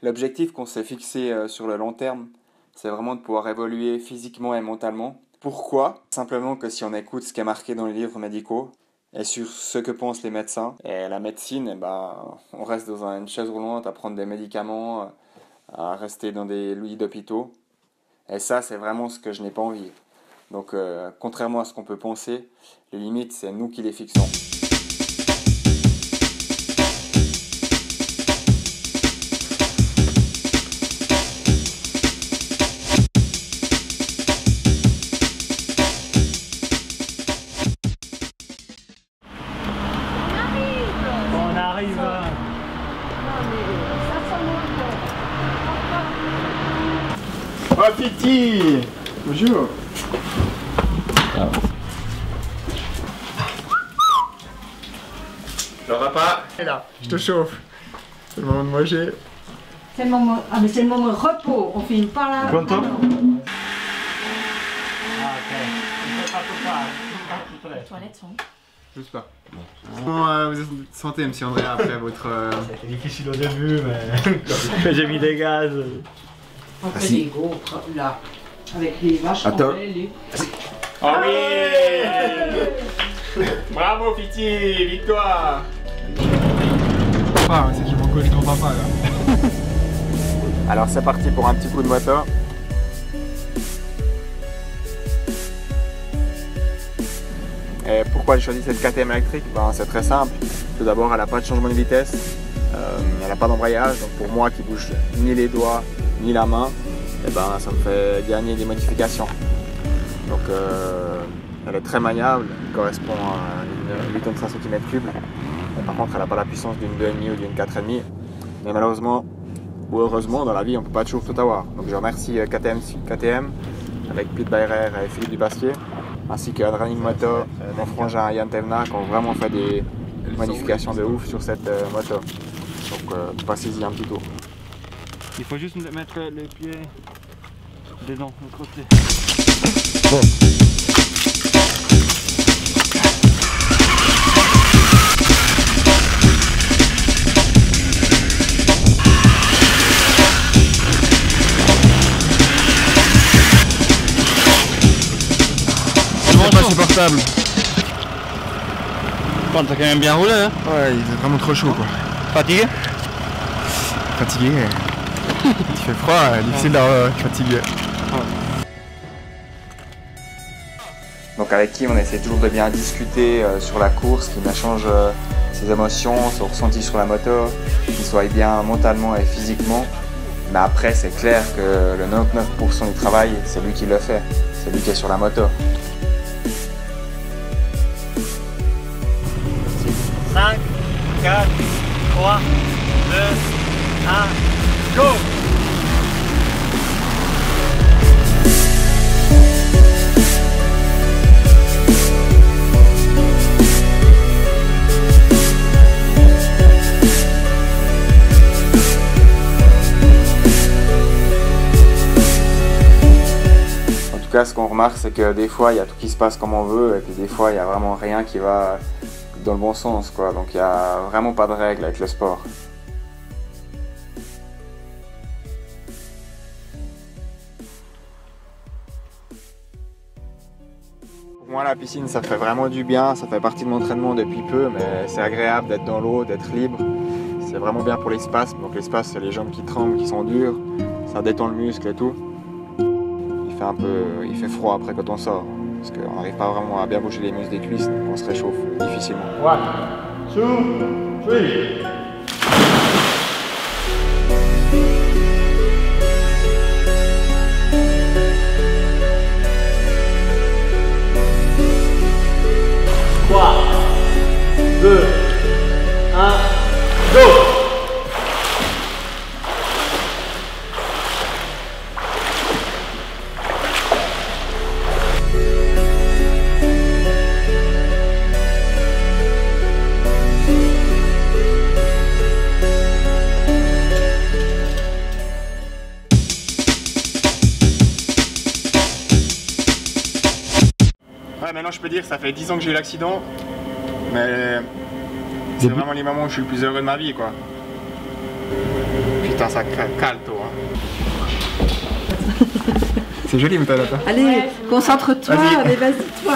L'objectif qu'on s'est fixé sur le long terme, c'est vraiment de pouvoir évoluer physiquement et mentalement. Pourquoi? Simplement que si on écoute ce qui est marqué dans les livres médicaux et sur ce que pensent les médecins et la médecine, on reste dans une chaise roulante à prendre des médicaments, à rester dans des lits d'hôpitaux. Et ça, c'est vraiment ce que je n'ai pas envie. Donc, contrairement à ce qu'on peut penser, les limites, c'est nous qui les fixons. On arrive. Oh Piti! Bonjour! Le repas est là, je te chauffe. C'est le moment de manger. C'est le moment, mais c'est le moment repos, on filme pas là. Content? Les toilettes sont. Juste pas. Comment vous vous sentez, monsieur André, après votre. C'était difficile au début, mais j'ai mis des gaz. On fait des gaufres là, avec les vaches. Attends. Les... Oh oui! Bravo Piti! Victoire! C'est que je m'encoche ton papa là. Alors c'est parti pour un petit coup de moto. Et pourquoi j'ai choisi cette KTM électrique? C'est très simple. Tout d'abord, elle n'a pas de changement de vitesse, elle n'a pas d'embrayage, donc pour moi qui bouge ni les doigts ni la main, ça me fait gagner des modifications. Donc elle est très maniable, elle correspond à une 8 tonnes 5 cm3. Par contre, elle n'a pas la puissance d'une 2,5 ou d'une 4,5. Mais malheureusement, ou heureusement, dans la vie, on ne peut pas toujours tout avoir. Donc je remercie KTM avec Pete Baerer et Philippe Dubasquier, ainsi que Running Moto, mon frangin Yann Tevna, qui ont vraiment fait des modifications de ouf sur cette moto. Donc passez-y un petit tour. Il faut juste mettre les pieds dedans, de l'autre côté. Bon. C'est pas supportable. T'as quand même bien roulé, hein? Ouais, il est vraiment trop chaud quoi. Fatigué? Fatigué. Il fait froid, difficile d'être fatigué. Donc avec Kim, on essaie toujours de bien discuter sur la course, qui m'échange ses émotions, son ressenti sur la moto, qu'il soit bien mentalement et physiquement. Mais après, c'est clair que le 99% du travail, c'est lui qui le fait. C'est lui qui est sur la moto. 5, 4, 3, 2, 1, go! En tout cas, ce qu'on remarque, c'est que des fois, il y a tout qui se passe comme on veut, et puis des fois, il n'y a vraiment rien qui va dans le bon sens, quoi. Donc il n'y a vraiment pas de règle avec le sport. Pour moi, la piscine, ça fait vraiment du bien, ça fait partie de mon entraînement depuis peu, mais c'est agréable d'être dans l'eau, d'être libre. C'est vraiment bien pour l'espace. Donc l'espace, c'est les jambes qui tremblent, qui sont dures, ça détend le muscle et tout. Il fait froid après quand on sort, parce qu'on n'arrive pas vraiment à bien bouger les muscles des cuisses, donc on se réchauffe difficilement. 1, 2, 3. Ouais, maintenant je peux dire, ça fait 10 ans que j'ai eu l'accident, mais c'est vraiment les moments où je suis le plus heureux de ma vie, quoi. Putain. Putain, ça cale, toi. C'est joli, Moutonette. Allez, Ouais, concentre-toi, Vas-y. mais vas-y, toi.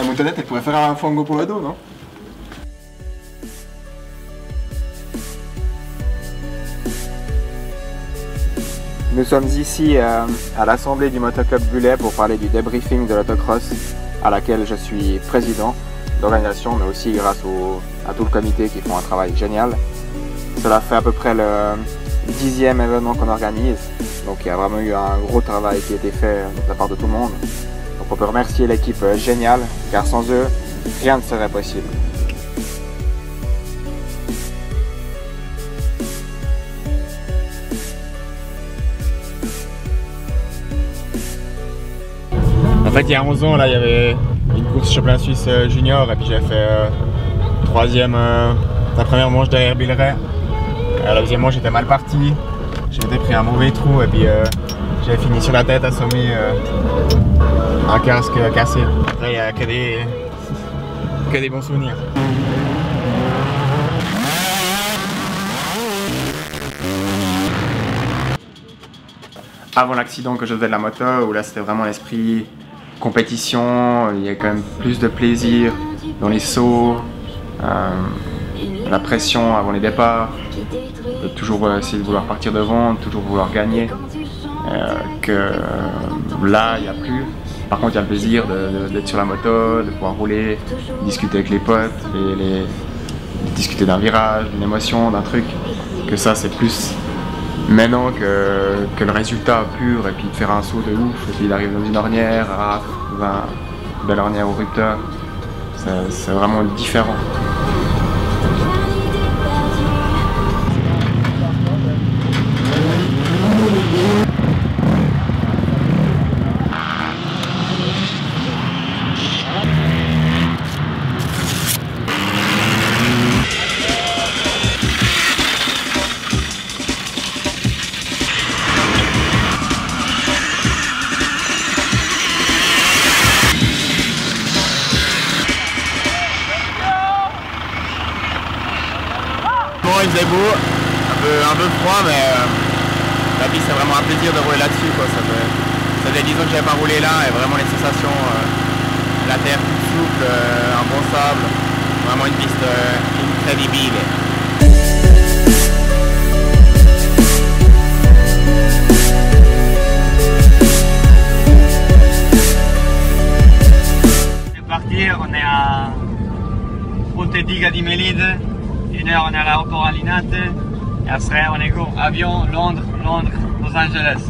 Moutonette, elle pourrait faire un fango pour le dos, non? Nous sommes ici à l'Assemblée du Motoclub Bullet pour parler du débriefing de l'autocross à laquelle je suis président d'organisation, mais aussi grâce à tout le comité qui font un travail génial. Cela fait à peu près le 10e événement qu'on organise, donc il y a vraiment eu un gros travail qui a été fait de la part de tout le monde. Donc on peut remercier l'équipe géniale, car sans eux, rien ne serait possible. En fait, il y a 11 ans, là, il y avait une course championnat suisse junior et puis j'ai fait troisième, la première manche derrière Billeret. La deuxième manche j'étais mal parti, j'avais pris un mauvais trou et puis j'avais fini sur la tête assommé, un casque cassé. Après, il n'y a que des bons souvenirs. Avant l'accident que je faisais de la moto, où là c'était vraiment l'esprit compétition, il y a quand même plus de plaisir dans les sauts, la pression avant les départs, de toujours essayer de vouloir partir devant, de toujours vouloir gagner, que là il n'y a plus. Par contre il y a le plaisir d'être sur la moto, de pouvoir rouler, discuter avec les potes, de discuter d'un virage, d'une émotion, d'un truc, que ça c'est plus maintenant que le résultat pur, et puis de faire un saut de ouf, et puis d'arriver dans une ornière, dans une belle ornière au rupteur, c'est vraiment différent. Il faisait beau, un peu froid, mais la piste c'est vraiment un plaisir de rouler là-dessus. Ça fait 10 ans que j'avais pas roulé là et vraiment les sensations, la terre toute souple, un bon sable, vraiment une piste incredibile. C'est parti, on est à Pontediga di Melide. 1 heure on est à l'aéroport à Linate et après on est go avion Londres, Los Angeles.